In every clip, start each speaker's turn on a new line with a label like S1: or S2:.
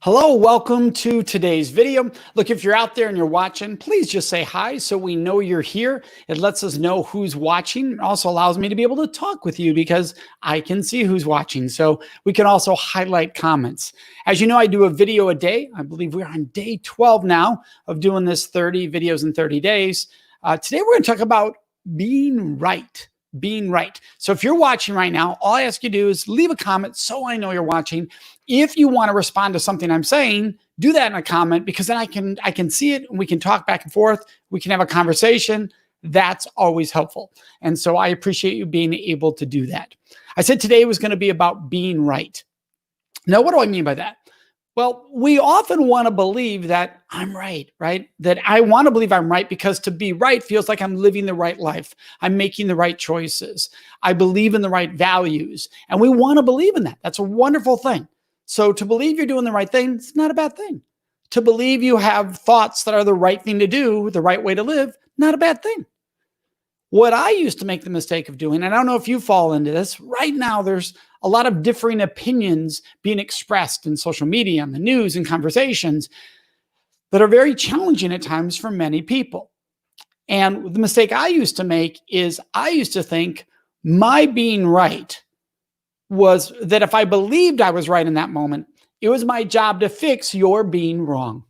S1: Hello, welcome to today's video. Look, if you're out there and you're watching, please just say hi so we know you're here. It lets us know who's watching. It also allows me to be able to talk with you because I can see who's watching. So we can also highlight comments. As you know, I do a video a day. I believe we're on day 12 now of doing this 30 videos in 30 days. Today, we're going to talk about being right. Being right. So if you're watching right now, all I ask you to do is leave a comment so I know you're watching. If you want to respond to something I'm saying, do that in a comment because then I can see it and we can talk back and forth. We can have a conversation. That's always helpful. And so I appreciate you being able to do that. I said today was going to be about being right. Now, what do I mean by that? Well, we often want to believe that I'm right? That I want to believe I'm right because to be right feels like I'm living the right life. I'm making the right choices. I believe in the right values. And we want to believe in that. That's a wonderful thing. So to believe you're doing the right thing, it's not a bad thing. To believe you have thoughts that are the right thing to do, the right way to live, not a bad thing. What I used to make the mistake of doing, and I don't know if you fall into this, right now there's a lot of differing opinions being expressed in social media, on the news, and conversations that are very challenging at times for many people. And the mistake I used to make is I used to think my being right was that if I believed I was right in that moment, it was my job to fix your being wrong.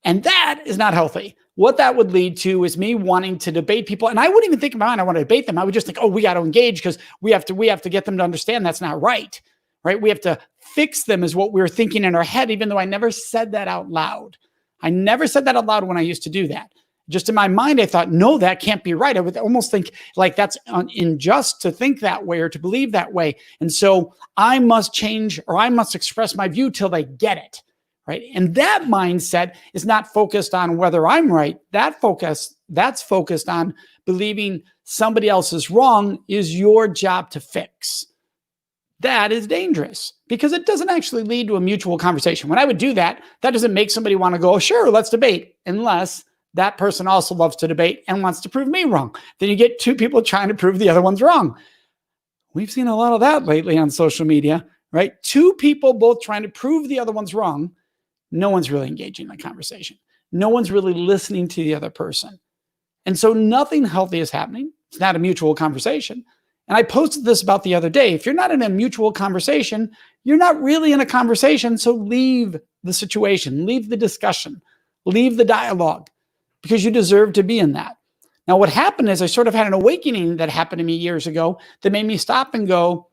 S1: And that is not healthy. What that would lead to is me wanting to debate people. And I wouldn't even think in my mind I want to debate them. I would just think, oh, we got to engage because we have to get them to understand that's not right. We have to fix them is what we were thinking in our head, even though I never said that out loud. I never said that out loud when I used to do that. Just in my mind, I thought, no, that can't be right. I would almost think like that's unjust to think that way or to believe that way. And so I must change or I must express my view till they get it. And that mindset is not focused on whether I'm right. That's focused on believing somebody else is wrong is your job to fix. That is dangerous because it doesn't actually lead to a mutual conversation. When I would do that, that doesn't make somebody want to go, oh, sure, let's debate, unless that person also loves to debate and wants to prove me wrong. Then you get two people trying to prove the other one's wrong. We've seen a lot of that lately on social media, right? Two people both trying to prove the other one's wrong. No one's really engaging in the conversation. No one's really listening to the other person. And so nothing healthy is happening. It's not a mutual conversation. And I posted this about the other day. If you're not in a mutual conversation, you're not really in a conversation. So leave the situation, leave the discussion, leave the dialogue because you deserve to be in that. Now, what happened is I sort of had an awakening that happened to me years ago that made me stop and go,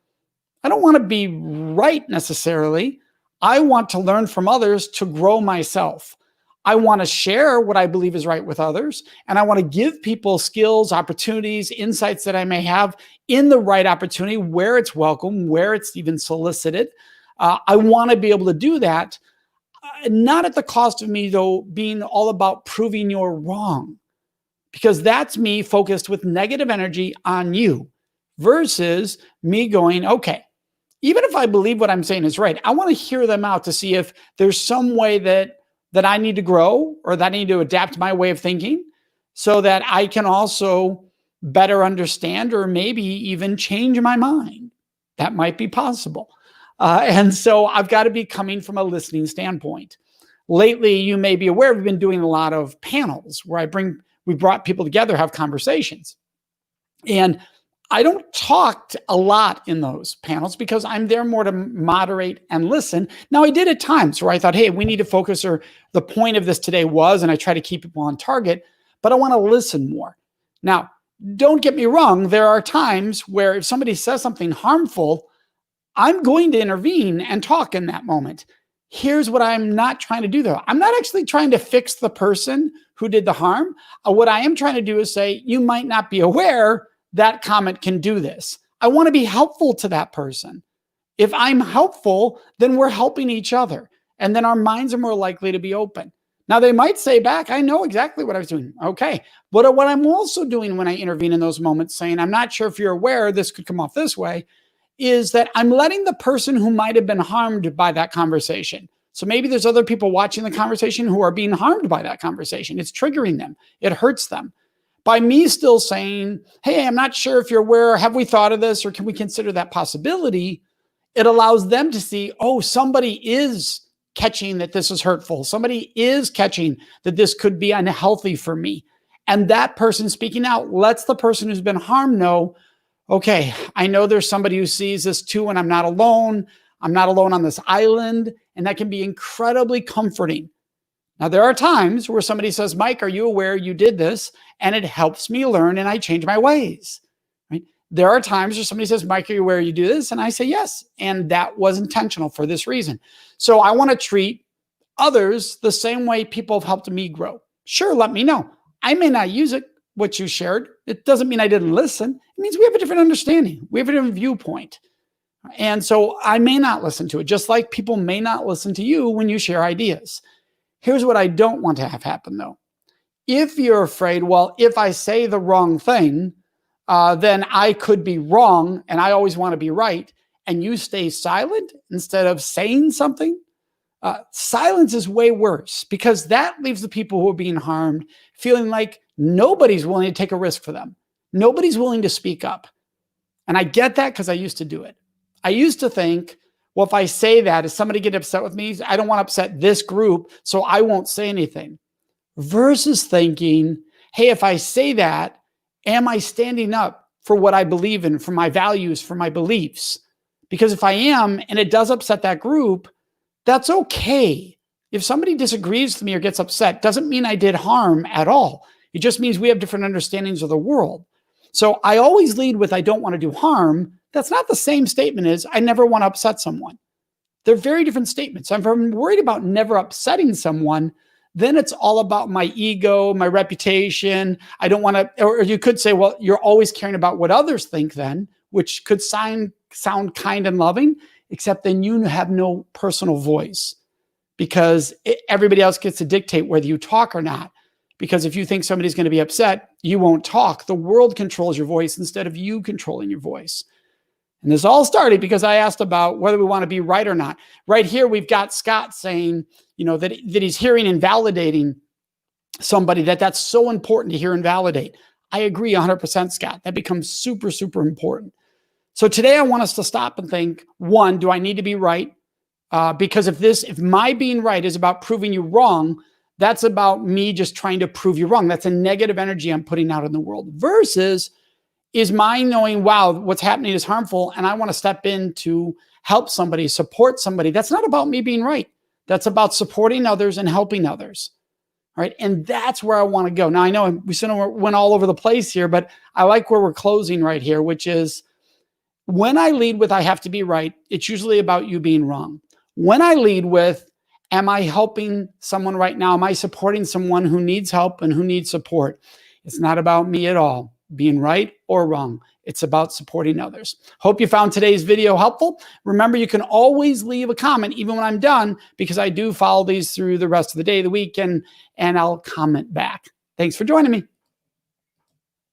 S1: I don't want to be right necessarily. I want to learn from others to grow myself. I want to share what I believe is right with others. And I want to give people skills, opportunities, insights that I may have in the right opportunity where it's welcome, where it's even solicited. I want to be able to do that, not at the cost of me, though, being all about proving you're wrong, because that's me focused with negative energy on you versus me going, okay, even if I believe what I'm saying is right, I want to hear them out to see if there's some way that I need to grow or that I need to adapt my way of thinking so that I can also better understand or maybe even change my mind. That might be possible. And so I've got to be coming from a listening standpoint. Lately, you may be aware, we've been doing a lot of panels where we brought people together, have conversations. And I don't talk a lot in those panels because I'm there more to moderate and listen. Now, I did at times where I thought, hey, we need to focus, or the point of this today was, and I try to keep people on target, but I want to listen more. Now, don't get me wrong. There are times where if somebody says something harmful, I'm going to intervene and talk in that moment. Here's what I'm not trying to do, though. I'm not actually trying to fix the person who did the harm. What I am trying to do is say, you might not be aware that comment can do this. I want to be helpful to that person. If I'm helpful, then we're helping each other. And then our minds are more likely to be open. Now, they might say back, I know exactly what I was doing. Okay. But what I'm also doing when I intervene in those moments, saying, I'm not sure if you're aware, this could come off this way, is that I'm letting the person who might have been harmed by that conversation. So maybe there's other people watching the conversation who are being harmed by that conversation. It's triggering them. It hurts them. By me still saying, hey, I'm not sure if you're aware, have we thought of this, or can we consider that possibility? It allows them to see, oh, somebody is catching that this is hurtful. Somebody is catching that this could be unhealthy for me. And that person speaking out lets the person who's been harmed know, okay, I know there's somebody who sees this too, and I'm not alone. I'm not alone on this island. And that can be incredibly comforting. Now, there are times where somebody says, Mike, are you aware you did this? And it helps me learn and I change my ways. Right? There are times where somebody says, Mike, are you aware you do this? And I say, yes. And that was intentional for this reason. So I want to treat others the same way people have helped me grow. Sure, let me know. I may not use it, what you shared. It doesn't mean I didn't listen. It means we have a different understanding. We have a different viewpoint. And so I may not listen to it, just like people may not listen to you when you share ideas. Here's what I don't want to have happen, though. If you're afraid, well, if I say the wrong thing, then I could be wrong and I always want to be right, and you stay silent instead of saying something, silence is way worse, because that leaves the people who are being harmed feeling like nobody's willing to take a risk for them. Nobody's willing to speak up. And I get that because I used to do it. I used to think, well, if I say that, is somebody get upset with me? I don't want to upset this group, so I won't say anything. Versus thinking, hey, if I say that, am I standing up for what I believe in, for my values, for my beliefs? Because if I am, and it does upset that group, that's okay. If somebody disagrees with me or gets upset, doesn't mean I did harm at all. It just means we have different understandings of the world. So I always lead with, I don't want to do harm. That's not the same statement as I never want to upset someone. They're very different statements. If I'm worried about never upsetting someone, then it's all about my ego, my reputation. I don't want to, or you could say, well, you're always caring about what others think then, which could sound kind and loving, except then you have no personal voice, because everybody else gets to dictate whether you talk or not. Because if you think somebody's going to be upset, you won't talk. The world controls your voice instead of you controlling your voice. And this all started because I asked about whether we want to be right or not. Right here, we've got Scott saying, that he's hearing and validating somebody, that's so important to hear and validate. I agree 100%, Scott. That becomes super, super important. So today I want us to stop and think, one, do I need to be right? Because if my being right is about proving you wrong, that's about me just trying to prove you wrong. That's a negative energy I'm putting out in the world. Versus, is my knowing, wow, what's happening is harmful, and I want to step in to help somebody, support somebody. That's not about me being right. That's about supporting others and helping others. All right. And that's where I want to go. Now, I know we sort of went all over the place here, but I like where we're closing right here, which is when I lead with I have to be right, it's usually about you being wrong. When I lead with, am I helping someone right now? Am I supporting someone who needs help and who needs support? It's not about me at all, being right or wrong. It's about supporting others. Hope you found today's video helpful. Remember, you can always leave a comment even when I'm done, because I do follow these through the rest of the day, the week, and I'll comment back. Thanks for joining me.